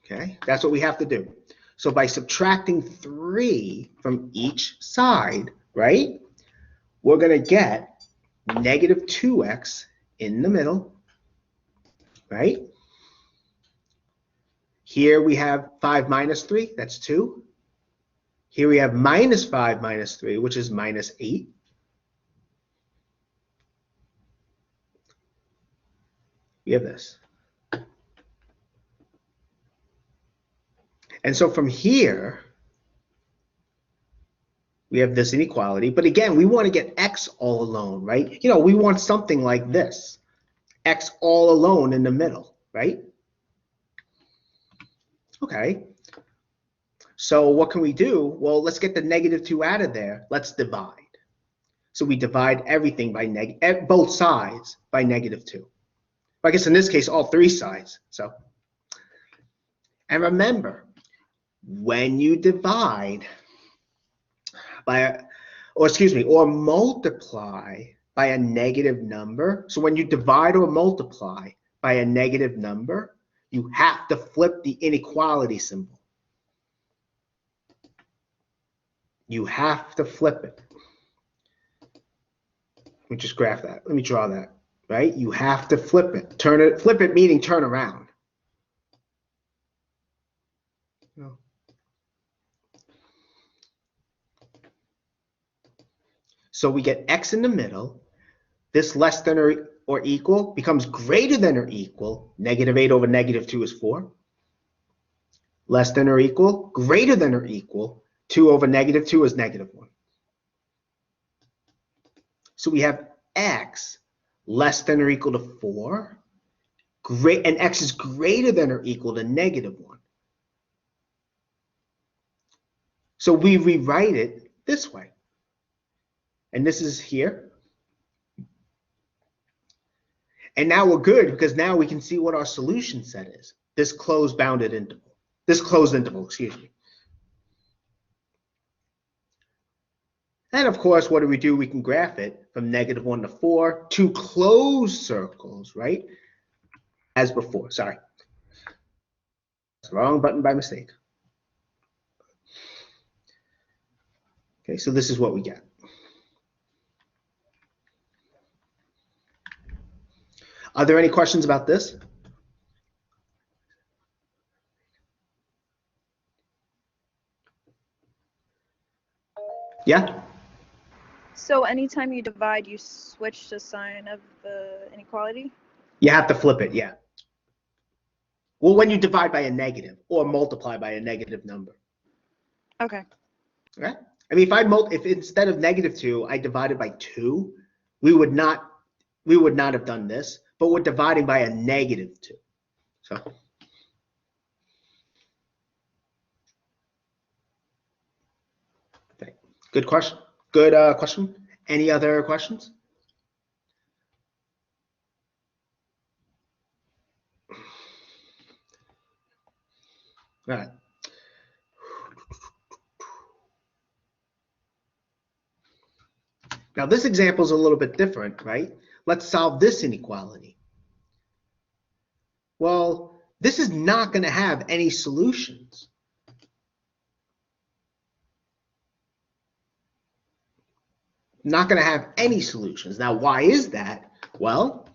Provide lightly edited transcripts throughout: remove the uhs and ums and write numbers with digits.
Okay, that's what we have to do. So by subtracting 3 from each side, right, we're going to get negative 2x in the middle, right? Here we have 5 minus 3, that's 2. Here we have minus 5 minus 3, which is minus 8. We have this. And so from here, we have this inequality. But again, we want to get x all alone, right? You know, we want something like this. X all alone in the middle, right? Okay. So what can we do? Well, let's get the negative 2 out of there. Let's divide. So we divide everything by both sides by negative 2. I guess in this case, all 3 sides. So, and remember, when you divide by, or multiply by a negative number, so when you divide or multiply by a negative number, you have to flip the inequality symbol. You have to flip it. Let me just graph that. Let me draw that, right? You have to flip it. Flip it meaning turn around. No. So we get x in the middle. This less than or equal becomes greater than or equal. Negative 8 over negative 2 is 4. Less than or equal, greater than or equal. 2 over negative 2 is negative 1. So we have x less than or equal to 4, and x is greater than or equal to negative 1. So we rewrite it this way. And this is here. And now we're good because now we can see what our solution set is. This closed interval, excuse me. And of course, what do? We can graph it from negative 1 to 4, 2 closed circles, right? As before, sorry. Wrong button by mistake. Okay, so this is what we get. Are there any questions about this? Yeah? So anytime you divide, you switch the sign of the inequality? You have to flip it, yeah. Well, when you divide by a negative or multiply by a negative number. Okay. Okay? I mean, if instead of negative 2, I divided by 2, we would not have done this, but we're dividing by a negative 2. So okay. Good question. Good question. Any other questions? All right. Now this example is a little bit different, right? Let's solve this inequality. Well, this is not going to have any solutions. Not going to have any solutions. Now, why is that? Well,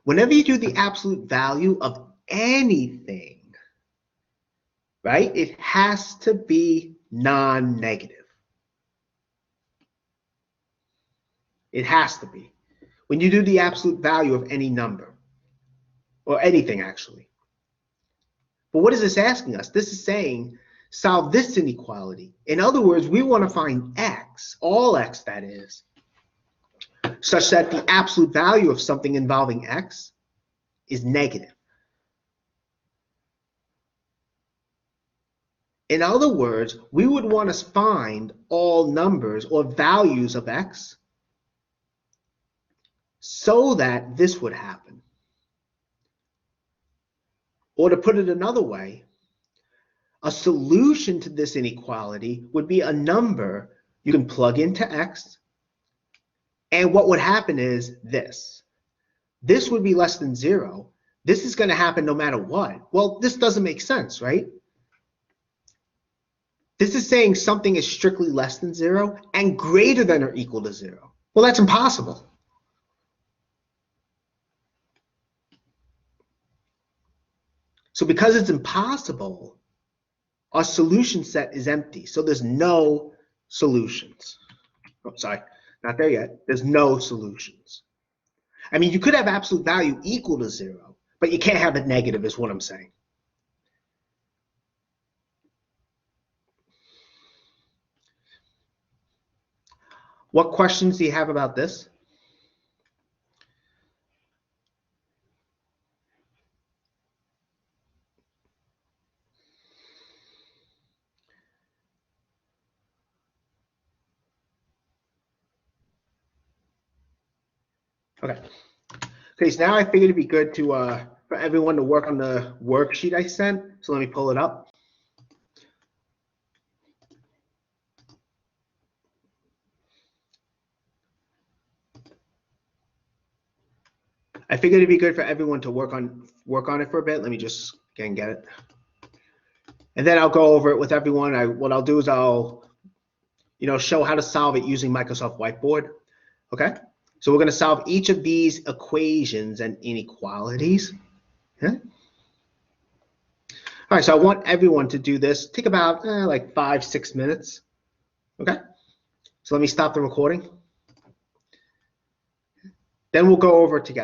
whenever you do the absolute value of anything, right, it has to be non-negative. It has to be. When you do the absolute value of any number, or anything actually. But what is this asking us? This is saying, solve this inequality. In other words, we want to find x, all x that is, such that the absolute value of something involving x is negative. In other words, we would want to find all numbers or values of x so that this would happen. Or to put it another way, a solution to this inequality would be a number you can plug into x, and what would happen is this. This would be less than 0. This is going to happen no matter what. Well, this doesn't make sense, right? This is saying something is strictly less than 0 and greater than or equal to 0. Well, that's impossible. So because it's impossible, our solution set is empty. So there's no solutions. Oh, sorry, not there yet. There's no solutions. I mean, you could have absolute value equal to 0, but you can't have it negative is what I'm saying. What questions do you have about this? Okay. Okay, so now I figured it'd be good to for everyone to work on the worksheet I sent. So let me pull it up. I figured it'd be good for everyone to work on it for a bit. Let me just again get it. And then I'll go over it with everyone. What I'll do is I'll show how to solve it using Microsoft Whiteboard. Okay? So we're going to solve each of these equations and inequalities. Okay? All right, so I want everyone to do this. Take about like 5-6 minutes. Okay? So let me stop the recording. Then we'll go over it together.